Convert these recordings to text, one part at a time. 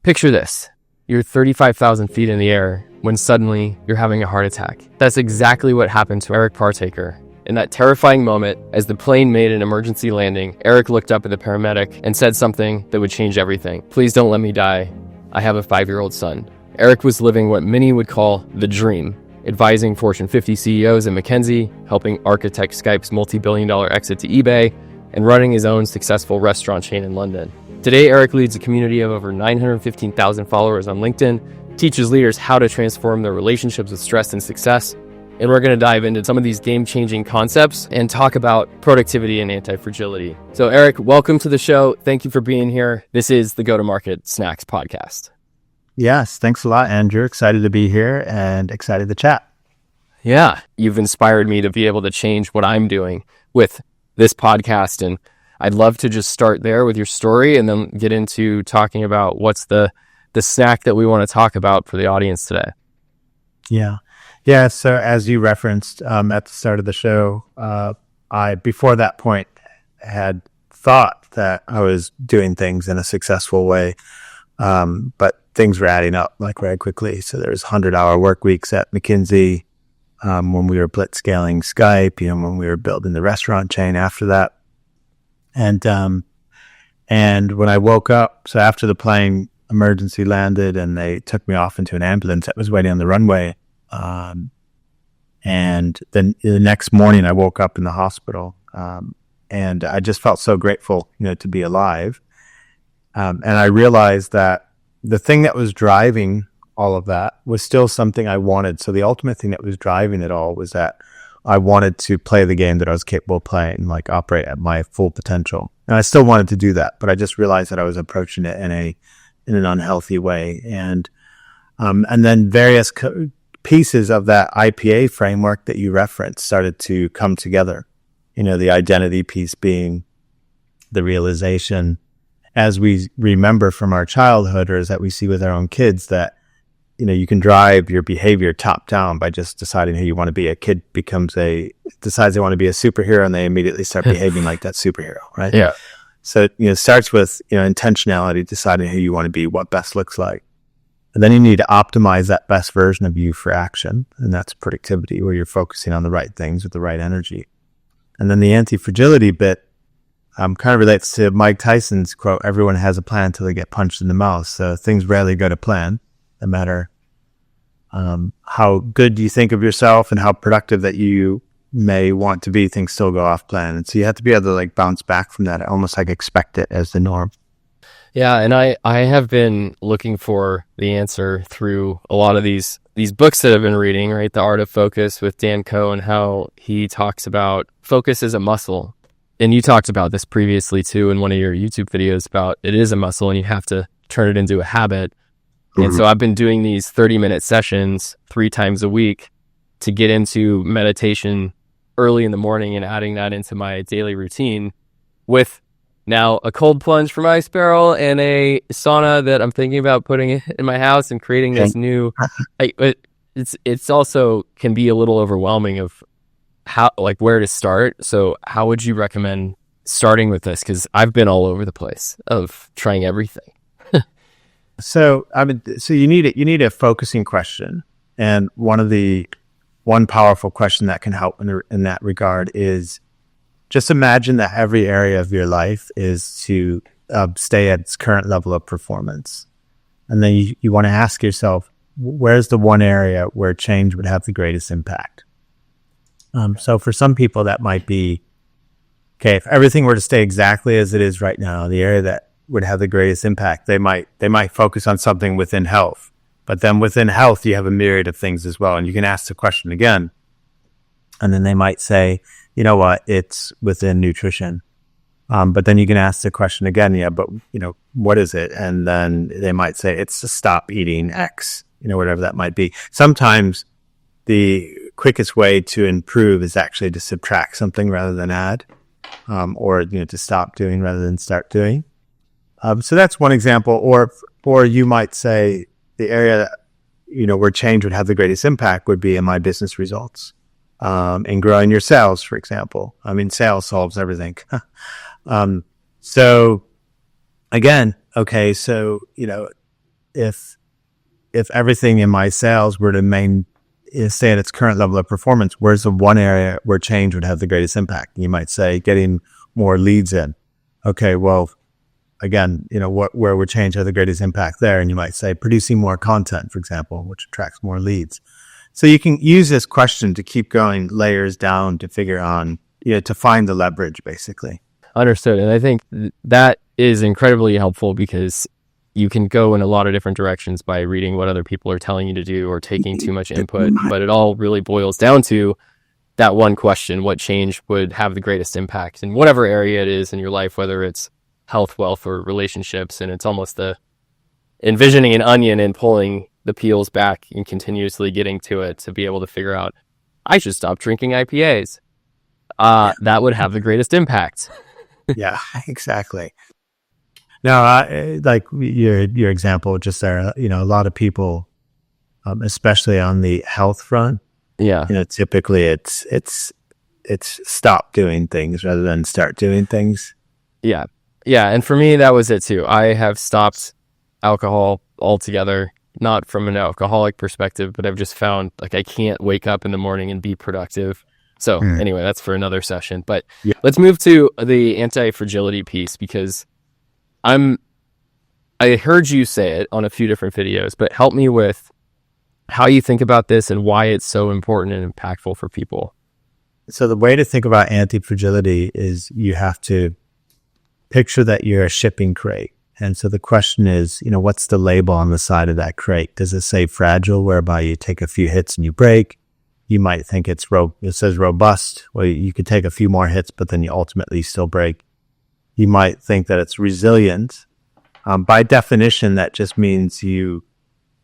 Picture this. You're 35,000 feet in the air when suddenly you're having a heart attack. That's exactly what happened to Eric Partaker. In that terrifying moment, as the plane made an emergency landing, Eric looked up at the paramedic and said something that would change everything. "Please don't let me die. I have a 5-year-old son." Eric was living what many would call the dream, advising Fortune 50 CEOs at McKinsey, helping architect Skype's multi-billion-dollar exit to eBay, and running his own successful restaurant chain in London. Today, Eric leads a community of over 915,000 followers on LinkedIn, teaches leaders how to transform their relationships with stress and success, and we're going to dive into some of these game-changing concepts and talk about productivity and anti-fragility. So Eric, welcome to the show. Thank you for being here. This is the Go-to-Market Snacks podcast. Yes, thanks a lot, Andrew. Excited to be here and excited to chat. Yeah, you've inspired me to be able to change what I'm doing with this podcast, and I'd love to just start there with your story and then get into talking about what's the snack that we want to talk about for the audience today. Yeah. So as you referenced at the start of the show, I, before that point, had thought that I was doing things in a successful way, but things were adding up like very quickly. So there was 100-hour work weeks at McKinsey when we were blitzscaling Skype, when we were building the restaurant chain after that. And when I woke up, so after the plane emergency landed and they took me off into an ambulance that was waiting on the runway, and then the next morning I woke up in the hospital, and I just felt so grateful, to be alive. And I realized that the thing that was driving all of that was still something I wanted. So the ultimate thing that was driving it all was that I wanted to play the game that I was capable of playing, like operate at my full potential. And I still wanted to do that, but I just realized that I was approaching it in an unhealthy way. And then various pieces of that IPA framework that you referenced started to come together. The identity piece being the realization, as we remember from our childhood, or as that we see with our own kids, that you can drive your behavior top down by just deciding who you want to be. A kid decides they want to be a superhero, and they immediately start behaving like that superhero, right? Yeah. So it starts with intentionality, deciding who you want to be, what best looks like. And then you need to optimize that best version of you for action. And that's productivity, where you're focusing on the right things with the right energy. And then the anti-fragility bit kind of relates to Mike Tyson's quote, "Everyone has a plan until they get punched in the mouth." So things rarely go to plan, no matter how good you think of yourself and how productive that you may want to be, things still go off plan. And so you have to be able to bounce back from that, almost expect it as the norm. Yeah, and I have been looking for the answer through a lot of these books that I've been reading, right? The Art of Focus with Dan Coe, and how he talks about focus as a muscle. And you talked about this previously too in one of your YouTube videos about it is a muscle and you have to turn it into a habit. Mm-hmm. And so I've been doing these 30-minute sessions 3 times a week to get into meditation early in the morning and adding that into my daily routine, with now a cold plunge from Ice Barrel and a sauna that I'm thinking about putting in my house and creating this new. It's also can be a little overwhelming of how where to start. So how would you recommend starting with this? Because I've been all over the place of trying everything. So you need a focusing question, and one powerful question that can help in that regard is just imagine that every area of your life is to stay at its current level of performance. And then you want to ask yourself, where's the one area where change would have the greatest impact? So for some people that might be, okay, if everything were to stay exactly as it is right now, the area that would have the greatest impact, they might focus on something within health. But then within health, you have a myriad of things as well. And you can ask the question again. And then they might say, you know what, it's within nutrition. But then you can ask the question again, but what is it? And then they might say it's to stop eating X, whatever that might be. Sometimes the quickest way to improve is actually to subtract something rather than add, or to stop doing rather than start doing. So that's one example. Or you might say the area that, where change would have the greatest impact would be in my business results. In growing your sales, for example. Sales solves everything. So again, okay, so, if everything in my sales were to stay at its current level of performance, where's the one area where change would have the greatest impact? You might say getting more leads in. Okay, well, again, where would change have the greatest impact there? And you might say producing more content, for example, which attracts more leads. So you can use this question to keep going layers down to figure on, to find the leverage, basically. Understood. And I think that is incredibly helpful because you can go in a lot of different directions by reading what other people are telling you to do or taking too much input. But it all really boils down to that one question: what change would have the greatest impact in whatever area it is in your life, whether it's health, wealth, or relationships. And it's almost the envisioning an onion and pulling the peels back and continuously getting to it to be able to figure out, I should stop drinking IPAs. That would have the greatest impact. Yeah, exactly. Now, like your example just there, a lot of people, especially on the health front, typically it's stop doing things rather than start doing things. Yeah. And for me, that was it too. I have stopped alcohol altogether, not from an alcoholic perspective, but I've just found like I can't wake up in the morning and be productive. So anyway, that's for another session. But let's move to the anti-fragility piece, because I heard you say it on a few different videos, but help me with how you think about this and why it's so important and impactful for people. So the way to think about anti-fragility is you have to picture that you're a shipping crate. And so the question is, what's the label on the side of that crate? Does it say fragile, whereby you take a few hits and you break? You might think it says robust. Well, you could take a few more hits, but then you ultimately still break. You might think that it's resilient. By definition, that just means you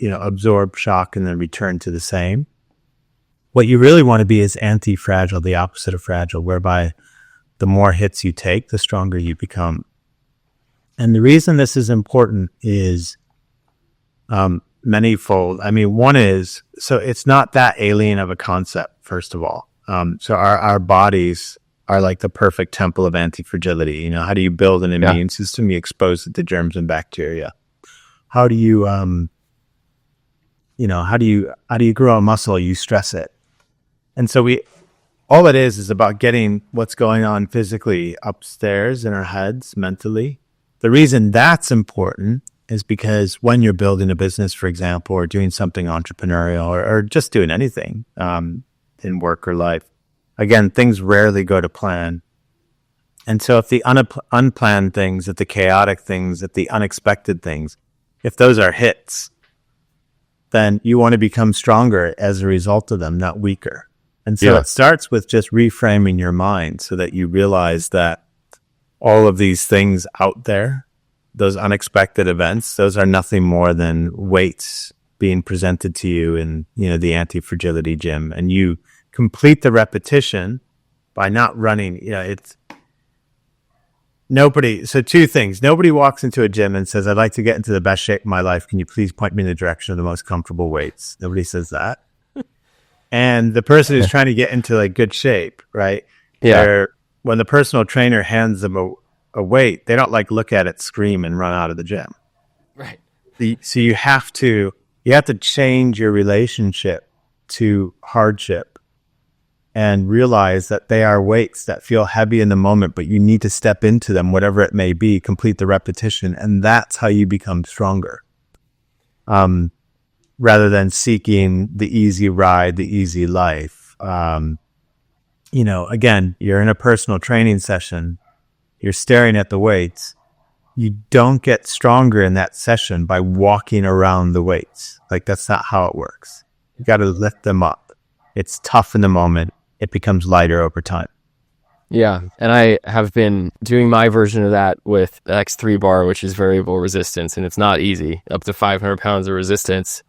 absorb shock and then return to the same. What you really want to be is anti-fragile, the opposite of fragile, whereby the more hits you take, the stronger you become. And the reason this is important is manyfold. I mean, one is, so it's not that alien of a concept, first of all. So our bodies are like the perfect temple of anti-fragility. How do you build an immune system? You expose it to germs and bacteria. How do you, how do you grow a muscle? You stress it. And so all it is about getting what's going on physically upstairs in our heads, mentally. The reason that's important is because when you're building a business, for example, or doing something entrepreneurial or just doing anything in work or life, again, things rarely go to plan. And so if the unplanned things, if the chaotic things, if the unexpected things, if those are hits, then you want to become stronger as a result of them, not weaker. And so it starts with just reframing your mind so that you realize that all of these things out there, those unexpected events, those are nothing more than weights being presented to you in, the anti-fragility gym. And you complete the repetition by not running, so two things. Nobody walks into a gym and says, I'd like to get into the best shape of my life. Can you please point me in the direction of the most comfortable weights? Nobody says that. And the person who's trying to get into like good shape, right? Yeah. When the personal trainer hands them a weight, they don't like look at it, scream, and run out of the gym. Right. So you have to change your relationship to hardship and realize that they are weights that feel heavy in the moment, but you need to step into them, whatever it may be, complete the repetition, and that's how you become stronger. Rather than seeking the easy ride, the easy life. Again, you're in a personal training session, you're staring at the weights. You don't get stronger in that session by walking around the weights. Like, that's not how it works. You got to lift them up. It's tough in the moment. It becomes lighter over time. Yeah. And I have been doing my version of that with the X3 bar, which is variable resistance. And it's not easy. Up to 500 pounds of resistance.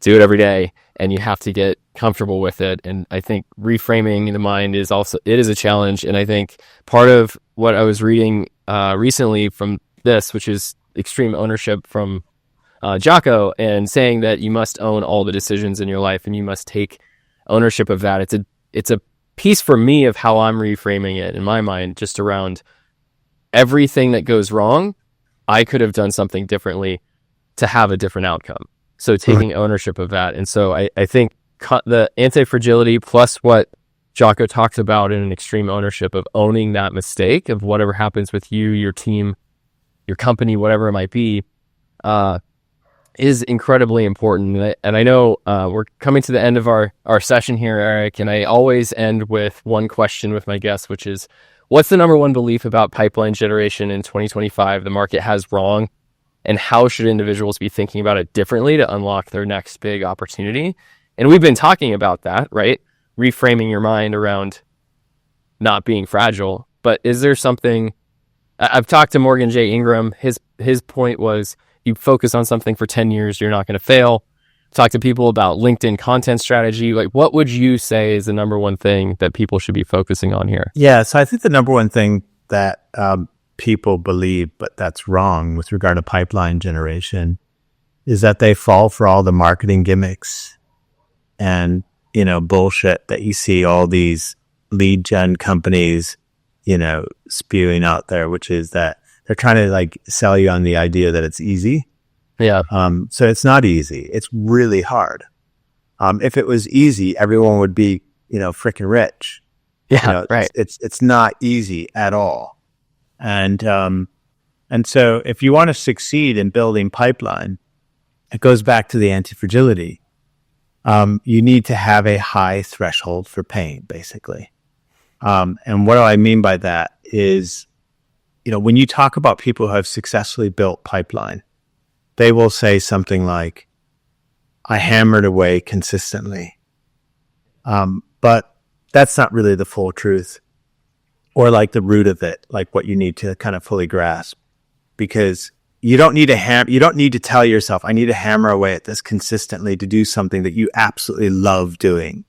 Do it every day. And you have to get comfortable with it. And I think reframing the mind is a challenge. And I think part of what I was reading recently from this, which is extreme ownership from Jocko, and saying that you must own all the decisions in your life and you must take ownership of that. It's a piece for me of how I'm reframing it in my mind, just around everything that goes wrong. I could have done something differently. to have a different outcome. So taking ownership of that. And so I think the anti-fragility plus what Jocko talks about in an extreme ownership of owning that mistake of whatever happens with you, your team, your company, whatever it might be, is incredibly important. And I know we're coming to the end of our session here, Eric, and I always end with one question with my guests, which is, what's the number one belief about pipeline generation in 2025 the market has wrong? And how should individuals be thinking about it differently to unlock their next big opportunity? And we've been talking about that, right? Reframing your mind around not being fragile. But is there something, I've talked to Morgan J. Ingram. His point was, you focus on something for 10 years, you're not going to fail. Talk to people about LinkedIn content strategy. Like, what would you say is the number one thing that people should be focusing on here? Yeah, so I think the number one thing that people believe, but that's wrong with regard to pipeline generation, is that they fall for all the marketing gimmicks and, bullshit that you see all these lead gen companies, spewing out there, which is that they're trying to sell you on the idea that it's easy. Yeah. So it's not easy. It's really hard. If it was easy, everyone would be, freaking rich. Yeah. Right. It's not easy at all. And so if you want to succeed in building pipeline, it goes back to the anti-fragility. You need to have a high threshold for pain, basically. And what do I mean by that is, when you talk about people who have successfully built pipeline, they will say something like, I hammered away consistently. But that's not really the full truth, or the root of it, what you need to kind of fully grasp, because you don't need to tell yourself, I need to hammer away at this consistently to do something that you absolutely love doing.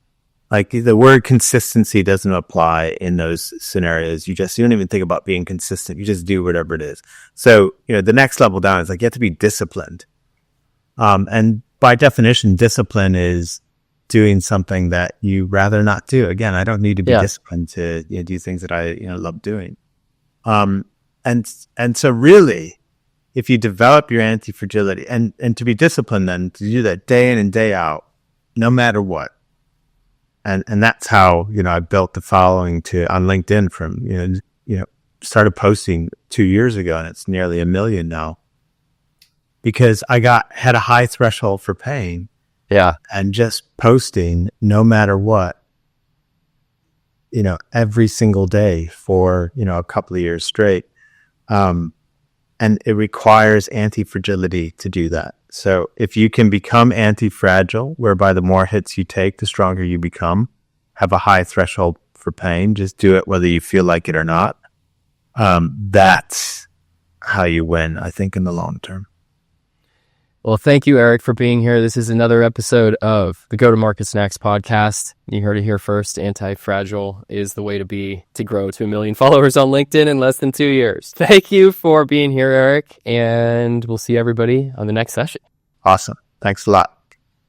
The word consistency doesn't apply in those scenarios. You don't even think about being consistent. You just do whatever it is. So, the next level down is you have to be disciplined. And by definition, discipline is doing something that you rather not do. Again, I don't need to be disciplined to do things that I love doing. And so really, if you develop your anti-fragility and to be disciplined, then to do that day in and day out, no matter what. And that's how, I built the following on LinkedIn from, started posting 2 years ago, and it's nearly 1 million now, because I had a high threshold for pain. Yeah. And just posting no matter what, every single day for, a couple of years straight. And it requires anti-fragility to do that. So if you can become anti-fragile, whereby the more hits you take, the stronger you become, have a high threshold for pain, just do it whether you feel like it or not. That's how you win, I think, in the long term. Well, thank you, Eric, for being here. This is another episode of the Go-to-Market Snacks podcast. You heard it here first. Anti-Fragile is the way to grow to 1 million followers on LinkedIn in less than 2 years. Thank you for being here, Eric, and we'll see everybody on the next session. Awesome. Thanks a lot.